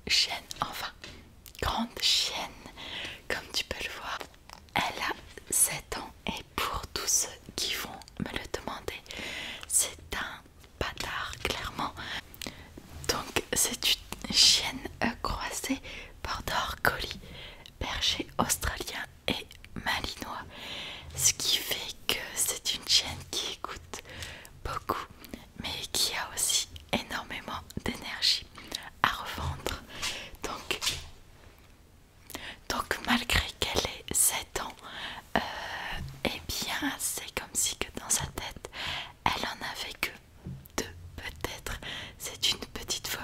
chienne, enfin grande chienne, comme tu peux le voir. Elle a 7 ans et pour tous ceux qui vont me le demander, c'est un bâtard clairement. Donc c'est une chienne croisée border collie, berger australien et malinois, ce qui fait que c'est une chienne qui écoute beaucoup mais qui a aussi énormément d'énergie à revendre. Donc malgré qu'elle ait 7 ans, eh bien c'est comme si que dans sa tête elle en avait que 2 peut-être. C'est une petite folle.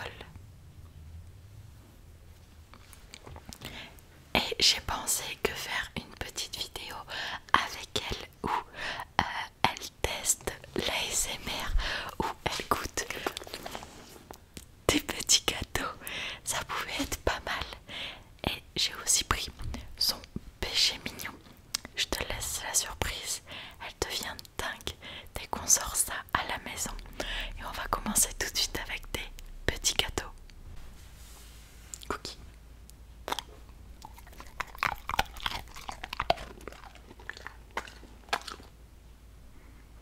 Et j'ai pensé que faire une petite vidéo avec elle où elle teste l'ASMR, où elle goûte des petits gâteaux, ça pouvait être pas mal. Et j'ai aussi pris son péché mignon. Je te laisse la surprise, elle devient dingue dès qu'on sort ça à la maison. Et on va commencer tout de suite avec des petits gâteaux. Cookies.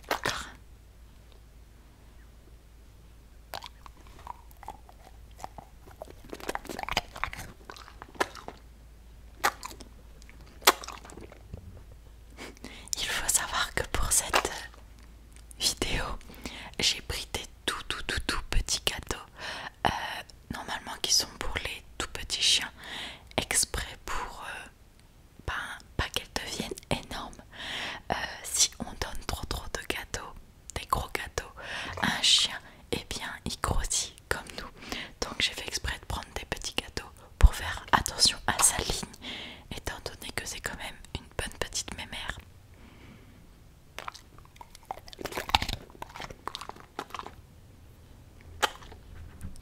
D'accord. Il faut savoir que pour cette vidéo, j'ai pris des tout petits gâteaux, normalement qui sont pour les tout petits chiens, exprès pour pas qu'elles deviennent énormes. Si on donne trop de gâteaux, des gros gâteaux à un chien, eh bien il grossit comme nous. Donc j'ai fait exprès de prendre des petits gâteaux pour faire attention à sa ligne, étant donné que c'est quand même une bonne petite mémère.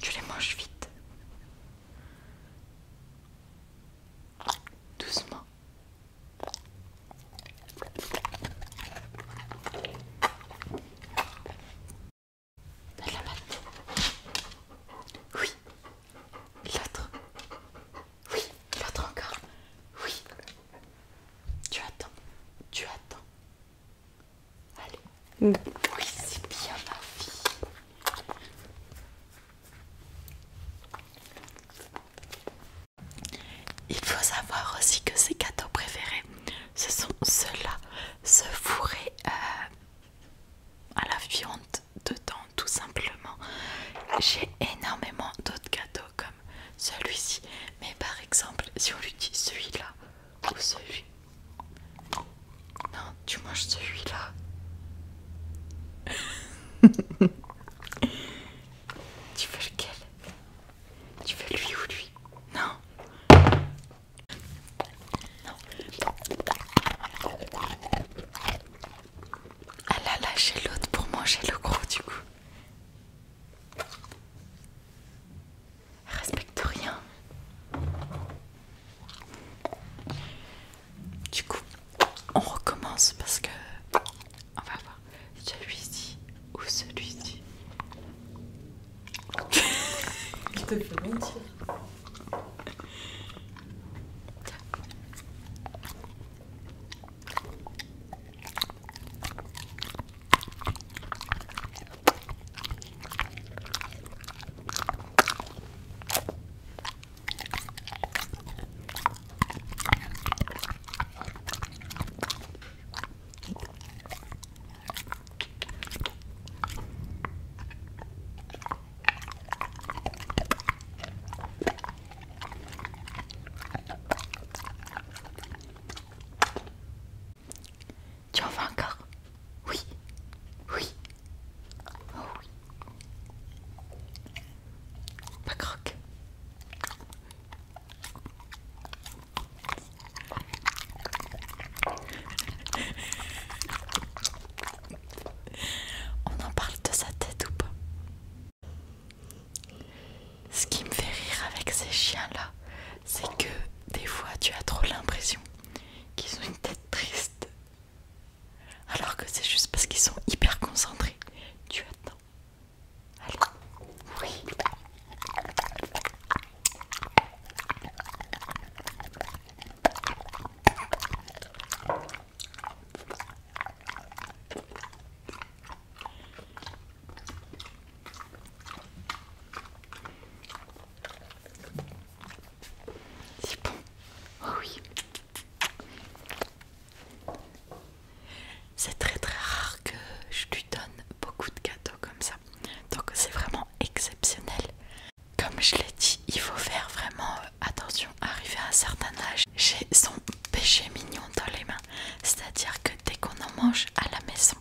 Je les mange vite. Doucement. Elle la mate. Oui. L'autre. Oui. L'autre encore. Oui. Tu attends. Tu attends. Allez. Oui, c'est bien ma fille. Il faut savoir aussi que ses gâteaux préférés, ce sont ceux-là, ce fourré à la viande dedans, tout simplement. J'ai énormément d'autres gâteaux comme celui-ci, mais par exemple, si on lui dit celui-là ou celui, non, tu manges celui-là. Tu veux lequel? Tu veux lui ou lui? Non. Non. Elle a lâché l'autre pour manger le gros du coup. Elle respecte rien. Du coup, on recommence parce que on va voir celui-ci ou celui-ci. Je te fais mentir. Tu en veux encore? Oui. Oui. Oh oui. Pas croque. On en parle de sa tête ou pas? Ce qui me fait rire avec ces chiens-là, c'est que des fois tu as trop l'impression qu'ils ont une tête triste. Alors que c'est juste parce qu'ils sont hyper concentrés. Tu attends. Allez. Oui. comme je l'ai dit, il faut faire vraiment attention. Arrivé à un certain âge, j'ai son péché mignon dans les mains. C'est-à-dire que dès qu'on en mange à la maison,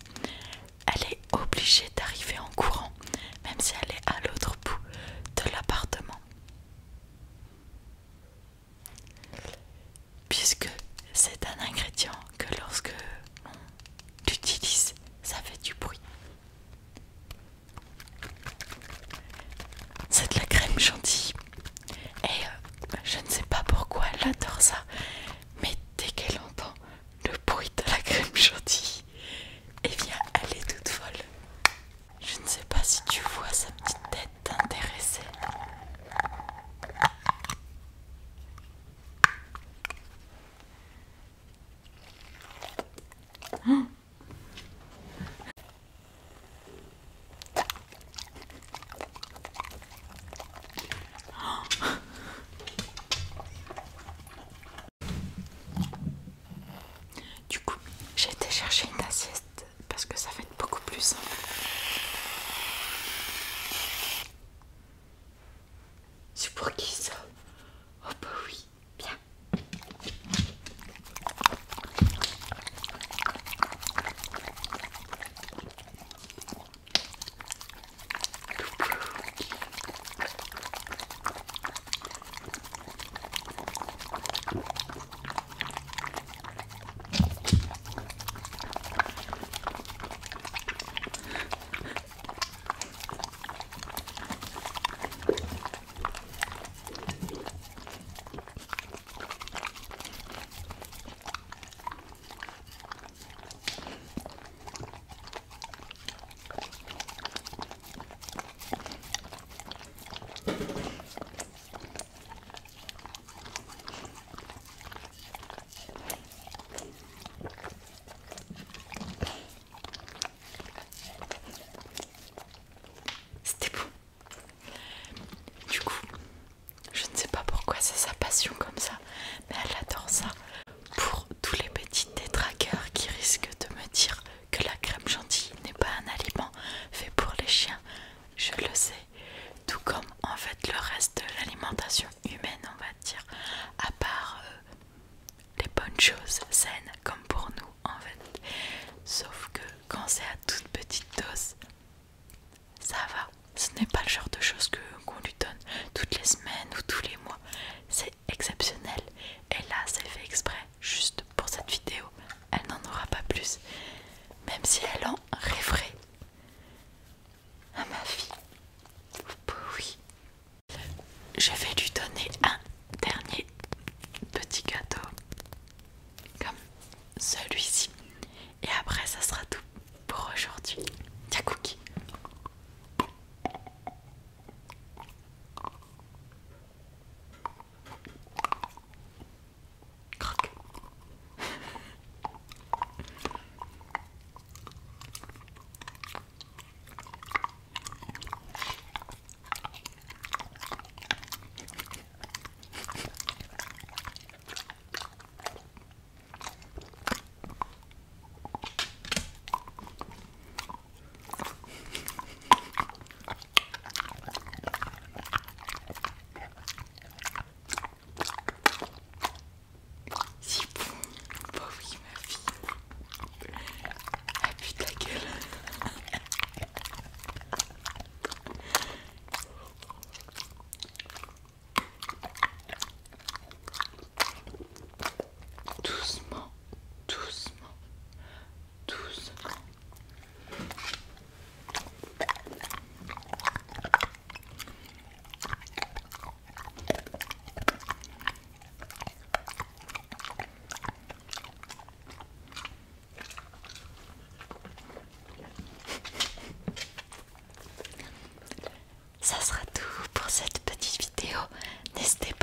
elle est obligée d'arriver en courant, même si elle est à l'autre bout de l'appartement. Puisque c'est un ingrédient que lorsque on l'utilise, ça fait du bruit. C'est de la crème chantilly. Et je ne sais pas pourquoi elle adore ça, mais dès qu'elle entend le bruit de la crème chantilly, eh bien elle est toute folle. Je ne sais pas si tu vois sa petite tête intéressée. Du coup, j'ai été chercher une assiette parce que ça va être beaucoup plus simple. C'est pour qui ça? Oh bah oui, bien. C'était bon. Du coup, je ne sais pas pourquoi c'est sa passion comme ça, mais elle adore ça. Pour tous les petits détraqueurs qui risquent de me dire que la crème chantilly n'est pas un aliment fait pour les chiens, je le sais. Tout comme en fait le reste de l'alimentation humaine, on va dire, à part les bonnes choses saines comme pour nous en fait. Sauf que quand c'est à toute petite dose, ça va. Ce n'est pas le genre de choses qu'on lui donne toutes les semaines ou tous les mois. C'est exceptionnel. Et là, c'est fait exprès, juste pour cette vidéo. Elle n'en aura pas plus. Même si elle en rêverait. À ma fille. Oh, oui. Je vais lui donner un dernier petit gâteau. Comme celui-ci. Et après, ça sera tout pour aujourd'hui. Tiens, Cookie. Croque. Si bon. Bah oui, ma fille. Appuie ta gueule. Doucement, doucement, doucement. Ça sera tout pour cette petite vidéo. N'hésitez